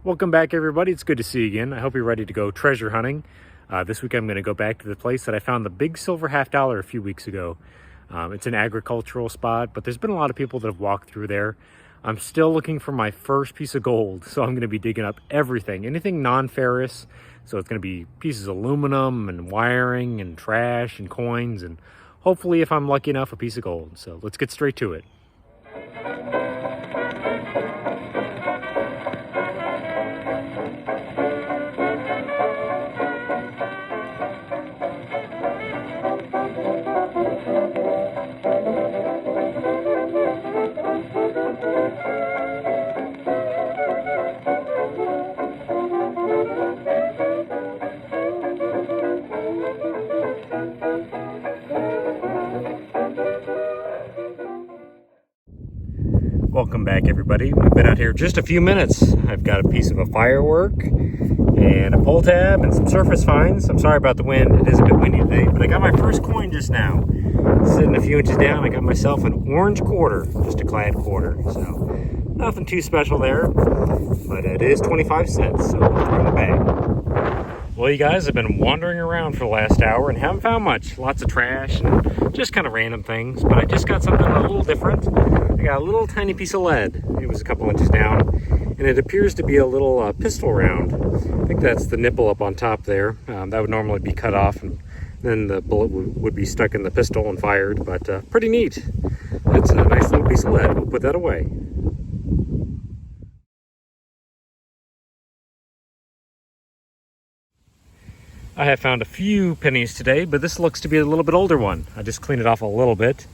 Welcome back, everybody. It's good to see you again. I hope you're ready to go treasure hunting. This week I'm going to go back to the place that I found the big silver $50 a few weeks ago. It's an agricultural spot, but there's been a lot of people that have walked through there. I'm still looking for my first piece of gold, so I'm going to be digging up everything, anything non-ferrous. So it's going to be pieces of aluminum and wiring and trash and coins, and hopefully, if I'm lucky enough, a piece of gold. So let's get straight to it. Welcome back, everybody. We've been out here just a few minutes. I've got a piece of a firework and a pull tab and some surface finds. I'm sorry about the wind. It is a bit windy today, but I got my first coin just now. Sitting a few inches down, I got myself an orange quarter, just a clad quarter. So nothing too special there, but it is 25 cents, so we'll throw in the bag. Well, you guys, I've been wandering around for the last hour and haven't found much. Lots of trash and just kind of random things, but I just got something a little different. I got a little tiny piece of lead. It was a couple inches down, and it appears to be a little pistol round. I think that's the nipple up on top there. That would normally be cut off, and then the bullet would be stuck in the pistol and fired, but pretty neat. That's a nice little piece of lead. We'll put that away. I have found a few pennies today, but this looks to be a little bit older one. I just cleaned it off a little bit,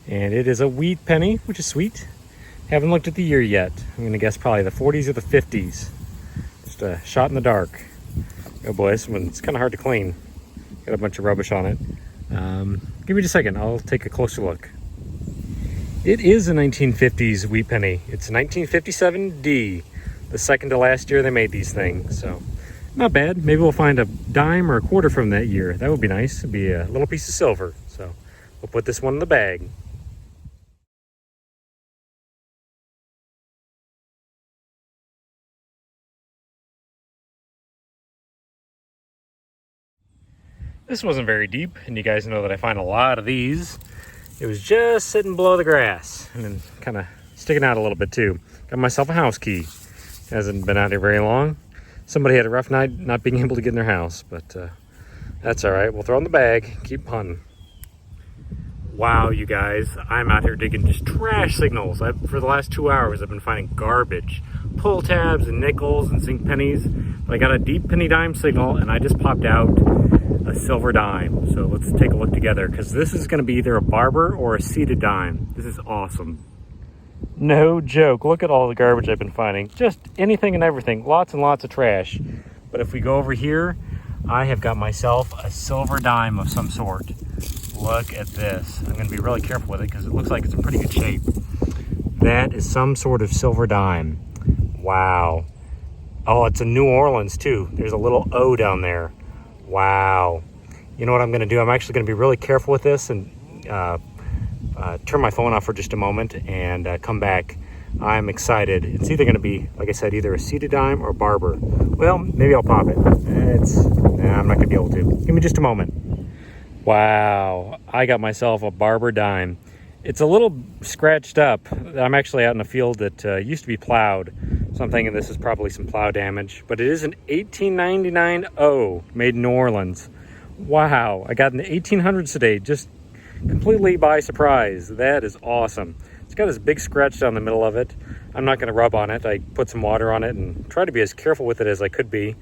and it is a wheat penny, which is sweet. Haven't looked at the year yet. I'm gonna guess probably the 40s or the 50s. Just a shot in the dark. Oh boy, this one's kind of hard to clean. Got a bunch of rubbish on it. Give me just a second, I'll take a closer look. It is a 1950s wheat penny. It's 1957D, the second to last year they made these things, so not bad. Maybe we'll find a dime or a quarter from that year. That would be nice. It'd be a little piece of silver. So we'll put this one in the bag. This wasn't very deep, and you guys know that I find a lot of these. It was just sitting below the grass and then kind of sticking out a little bit too. Got myself a house key. Hasn't been out here very long. Somebody had a rough night not being able to get in their house, but that's all right. We'll throw in the bag, keep hunting. Wow, you guys, I'm out here digging just trash signals. For the last 2 hours, I've been finding garbage. Pull tabs and nickels and zinc pennies. But I got a deep penny dime signal, and I just popped out a silver dime. So let's take a look together, because this is going to be either a barber or a seated dime. This is awesome. No joke. Look at all the garbage I've been finding. Just anything and everything. Lots and lots of trash. But if we go over here, I have got myself a silver dime of some sort. Look at this. I'm going to be really careful with it because it looks like it's in pretty good shape. That is some sort of silver dime. Wow. Oh, it's in New Orleans too. There's a little O down there. Wow. You know what I'm going to do? I'm actually going to be really careful with this and turn my phone off for just a moment and come back. I'm excited. It's either going to be, like I said, either a seated dime or barber. Well, maybe I'll pop it. I'm not going to be able to. Give me just a moment. Wow, I got myself a barber dime. It's a little scratched up. I'm actually out in a field that used to be plowed, so I'm thinking this is probably some plow damage. But it is an 1899 O, made in New Orleans. Wow, I got an 1800's today, just completely by surprise. That is awesome. It's got this big scratch down the middle of it. I'm not going to rub on it. I put some water on it and try to be as careful with it as I could be.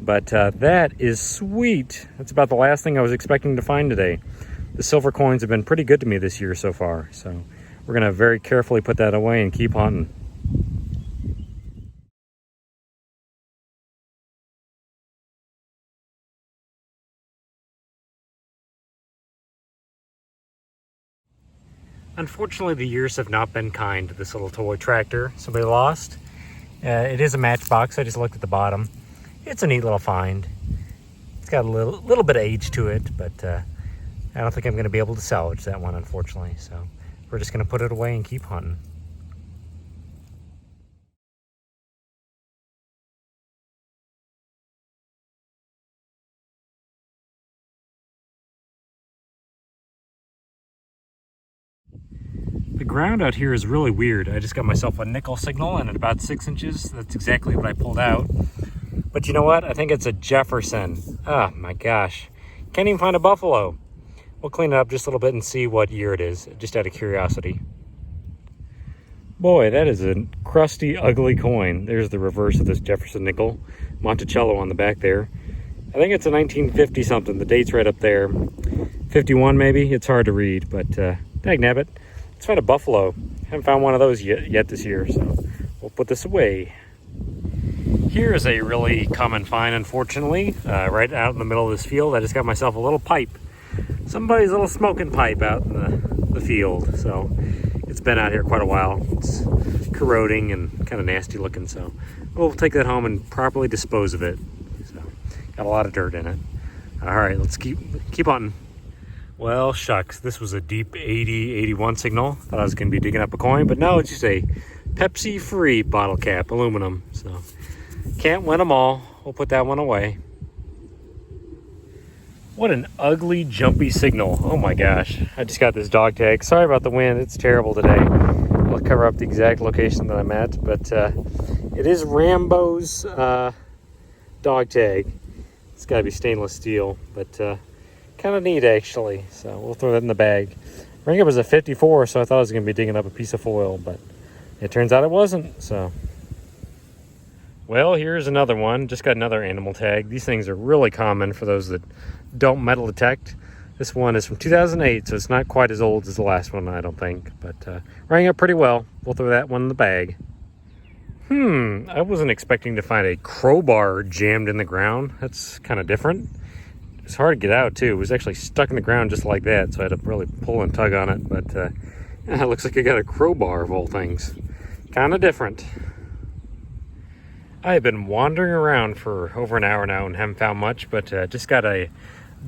But that is sweet. That's about the last thing I was expecting to find today. The silver coins have been pretty good to me this year so far. So we're going to very carefully put that away and keep hunting. Unfortunately, the years have not been kind to this little toy tractor somebody lost. It is a matchbox. I just looked at the bottom. It's a neat little find. It's got a little bit of age to it, but I don't think I'm going to be able to salvage that one, unfortunately. So we're just going to put it away and keep hunting. The ground out here is really weird. I just got myself a nickel signal, and at about 6 inches, that's exactly what I pulled out. But you know what? I think it's a Jefferson. Oh my gosh. Can't even find a buffalo. We'll clean it up just a little bit and see what year it is, just out of curiosity. Boy, that is a crusty, ugly coin. There's the reverse of this Jefferson nickel. Monticello on the back there. I think it's a 1950 something. The date's right up there. 51 maybe. It's hard to read, but dagnabbit. Let's find a buffalo. Haven't found one of those yet this year, so we'll put this away. Here is a really common find, unfortunately. Right out in the middle of this field, I just got myself a little pipe. Somebody's little smoking pipe out in the field. So it's been out here quite a while. It's corroding and kind of nasty looking, so we'll take that home and properly dispose of it. So got a lot of dirt in it. All right, let's keep hunting. Well, shucks, this was a deep 80, 81 signal. Thought I was gonna be digging up a coin, but no, it's just a Pepsi-free bottle cap, aluminum. So can't win them all. We'll put that one away. What an ugly, jumpy signal. Oh my gosh. I just got this dog tag. Sorry about the wind. It's terrible today. I'll cover up the exact location that I'm at, but it is Rambo's dog tag. It's got to be stainless steel, but kind of neat actually. So we'll throw that in the bag. Ring up was a 54, so I thought I was going to be digging up a piece of foil, but it turns out it wasn't. So, well, here's another one. Just got another animal tag. These things are really common for those that don't metal detect. This one is from 2008, so it's not quite as old as the last one, I don't think, but rang up pretty well. We'll throw that one in the bag. I wasn't expecting to find a crowbar jammed in the ground. That's kind of different. It's hard to get out too. It was actually stuck in the ground just like that, so I had to really pull and tug on it, but it looks like I got a crowbar of all things. Kind of different. I have been wandering around for over an hour now and haven't found much, but just got a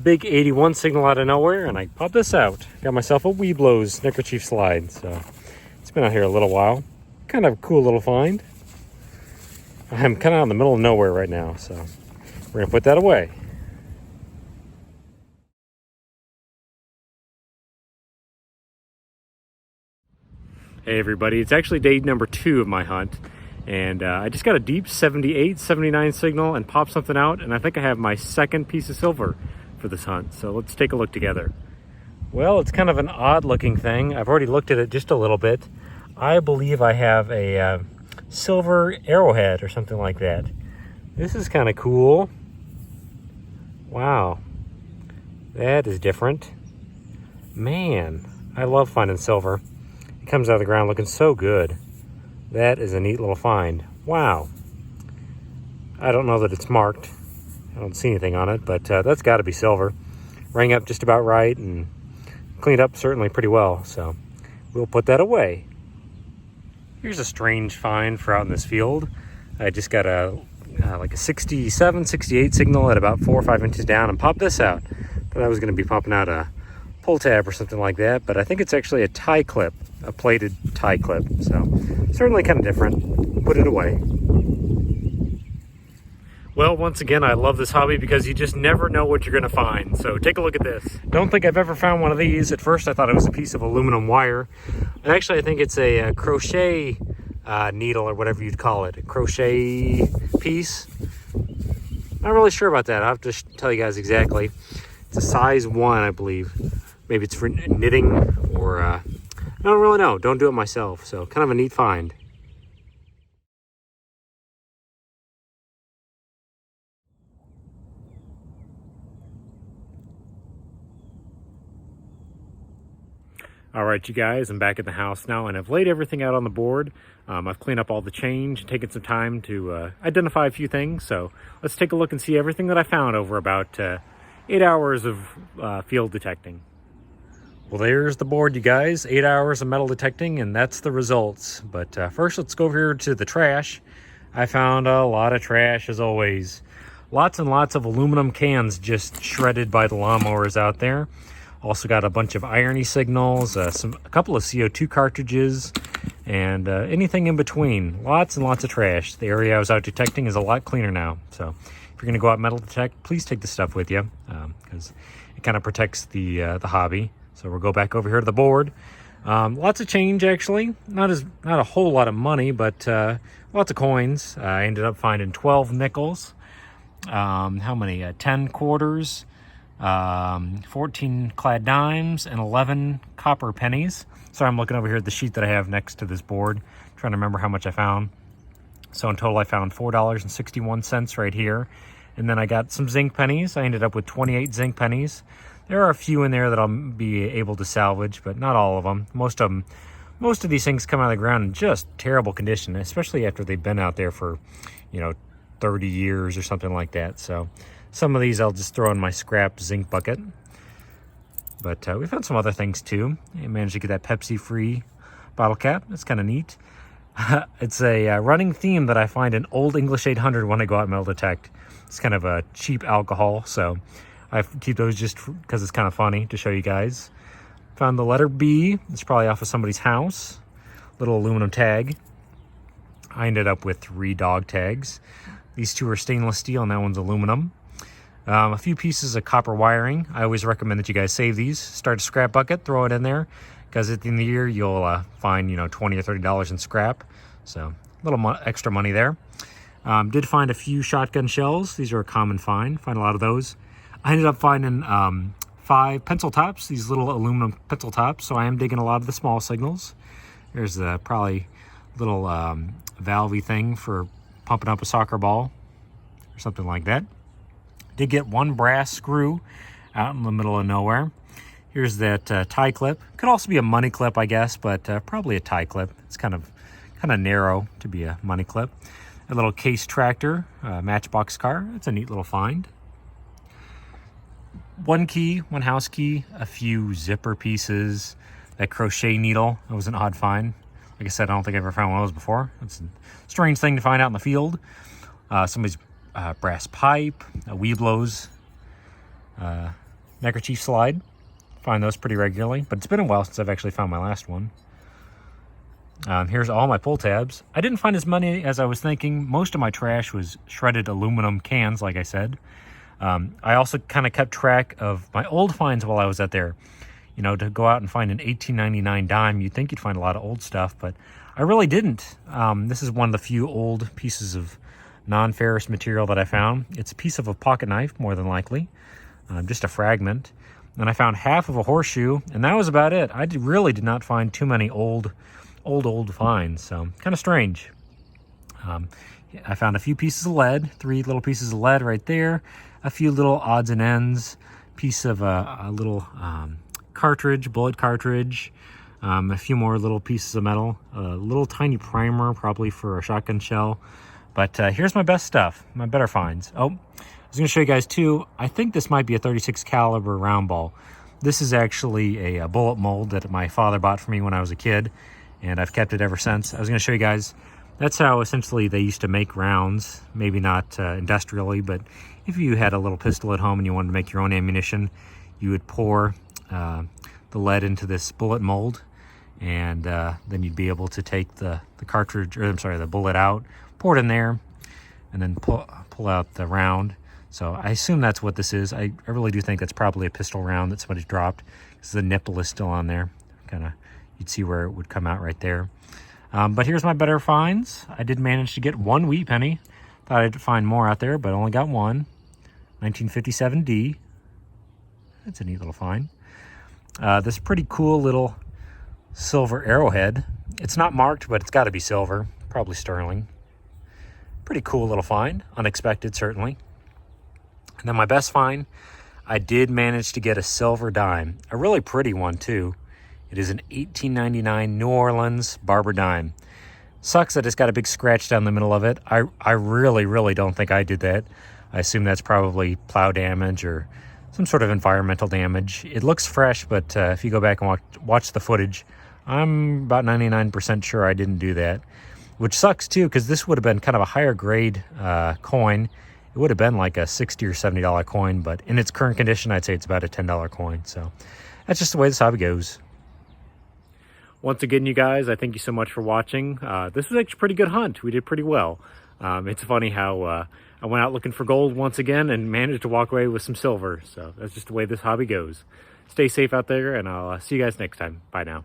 big 81 signal out of nowhere, and I popped this out. Got myself a Weeblo's neckerchief slide, so it's been out here a little while. Kind of a cool little find. I'm kind of out in the middle of nowhere right now, so we're gonna put that away. Hey everybody, it's actually day number 2 of my hunt. And I just got a deep 78, 79 signal and popped something out, and I think I have my second piece of silver for this hunt. So let's take a look together. Well, it's kind of an odd looking thing. I've already looked at it just a little bit. I believe I have a silver arrowhead or something like that. This is kind of cool. Wow, that is different. Man, I love finding silver. It comes out of the ground looking so good. That is a neat little find. Wow. I don't know that it's marked. I don't see anything on it, but that's got to be silver. Rang up just about right and cleaned up certainly pretty well, so we'll put that away. Here's a strange find for out in this field. I just got like a 67, 68 signal at about 4 or 5 inches down and popped this out. Thought I was going to be popping out a pull tab or something like that, but I think it's actually a tie clip, a plated tie clip. So certainly kind of different. Put it away. Well, once again, I love this hobby because you just never know what you're going to find. So take a look at this. Don't think I've ever found one of these. At first I thought it was a piece of aluminum wire. And actually I think it's a crochet needle or whatever you'd call it. A crochet piece. Not really sure about that. I'll have to tell you guys exactly. It's a size 1, I believe. Maybe it's for knitting or I don't really know. Don't do it myself. So kind of a neat find. All right, you guys, I'm back at the house now, and I've laid everything out on the board. I've cleaned up all the change, taken some time to identify a few things. So let's take a look and see everything that I found over about 8 hours of field detecting. Well, there's the board, you guys. 8 hours of metal detecting, and that's the results. But first, let's go over here to the trash. I found a lot of trash, as always. Lots and lots of aluminum cans just shredded by the lawnmowers out there. Also got a bunch of irony signals, a couple of CO2 cartridges, and anything in between. Lots and lots of trash. The area I was out detecting is a lot cleaner now. So if you're going to go out metal detect, please take this stuff with you because it kind of protects the hobby. So we'll go back over here to the board. Lots of change, actually. Not a whole lot of money, but lots of coins. I ended up finding 12 nickels. How many? 10 quarters, 14 clad dimes, and 11 copper pennies. So I'm looking over here at the sheet that I have next to this board, trying to remember how much I found. So in total, I found $4.61 right here. And then I got some zinc pennies. I ended up with 28 zinc pennies. There are a few in there that I'll be able to salvage, but not all of them. Most of these things come out of the ground in just terrible condition, especially after they've been out there for, 30 years or something like that. So some of these I'll just throw in my scrap zinc bucket. But we found some other things too. I managed to get that Pepsi-free bottle cap. That's kind of neat. It's a running theme that I find in Old English 800 when I go out and metal detect. It's kind of a cheap alcohol, so I keep those just because it's kind of funny to show you guys. Found the letter B. It's probably off of somebody's house. Little aluminum tag. I ended up with 3 dog tags. These 2 are stainless steel and that one's aluminum. A few pieces of copper wiring. I always recommend that you guys save these. Start a scrap bucket, throw it in there, because at the end of the year you'll find $20 or $30 in scrap. So a little extra money there. Did find a few shotgun shells. These are a common find. Find a lot of those. I ended up finding 5 pencil tops, these little aluminum pencil tops. So I am digging a lot of the small signals. There's probably a little valvey thing for pumping up a soccer ball or something like that. Did get 1 brass screw out in the middle of nowhere. Here's that tie clip. Could also be a money clip, I guess, but probably a tie clip. It's kind of narrow to be a money clip. A little case tractor, matchbox car. It's a neat little find. 1 key, 1 house key, a few zipper pieces, that crochet needle. That was an odd find. Like I said, I don't think I ever found one of those before. It's a strange thing to find out in the field. Somebody's brass pipe, a Weeblo's neckerchief slide. Find those pretty regularly, but it's been a while since I've actually found my last one. Here's all my pull tabs. I didn't find as many as I was thinking. Most of my trash was shredded aluminum cans, like I said. I also kind of kept track of my old finds while I was out there. To go out and find an 1899 dime, you'd think you'd find a lot of old stuff, but I really didn't. This is one of the few old pieces of non-ferrous material that I found. It's a piece of a pocket knife, more than likely, just a fragment. And I found half of a horseshoe, and that was about it. I really did not find too many old finds, so kind of strange. I found a few pieces of lead, 3 little pieces of lead right there, a few little odds and ends, piece of a little cartridge, bullet cartridge, a few more little pieces of metal, a little tiny primer, probably for a shotgun shell. But here's my best stuff, my better finds. Oh, I was going to show you guys too. I think this might be a 36 caliber round ball. This is actually a bullet mold that my father bought for me when I was a kid, and I've kept it ever since. I was going to show you guys. That's how essentially they used to make rounds. Maybe not industrially, but if you had a little pistol at home and you wanted to make your own ammunition, you would pour the lead into this bullet mold, and then you'd be able to take the cartridge, or I'm sorry, the bullet out, pour it in there, and then pull out the round. So I assume that's what this is. I really do think that's probably a pistol round that somebody's dropped, because the nipple is still on there. You'd see where it would come out right there. But here's my better finds. I did manage to get 1 wheat penny. Thought I'd find more out there, but only got 1. 1957D. That's a neat little find. This pretty cool little silver arrowhead. It's not marked, but it's got to be silver. Probably sterling. Pretty cool little find. Unexpected, certainly. And then my best find, I did manage to get a silver dime. A really pretty one, too. It is an 1899 New Orleans barber dime. Sucks that it's got a big scratch down the middle of it. I really don't think I did that. I assume that's probably plow damage or some sort of environmental damage. It looks fresh, but if you go back and watch the footage, I'm about 99% sure I didn't do that. Which sucks, too, because this would have been kind of a higher grade coin. It would have been like a $60 or $70 coin, but in its current condition, I'd say it's about a $10 coin. So that's just the way this hobby goes. Once again, you guys, I thank you so much for watching. This was actually a pretty good hunt. We did pretty well. It's funny how I went out looking for gold once again and managed to walk away with some silver. So that's just the way this hobby goes. Stay safe out there, and I'll see you guys next time. Bye now.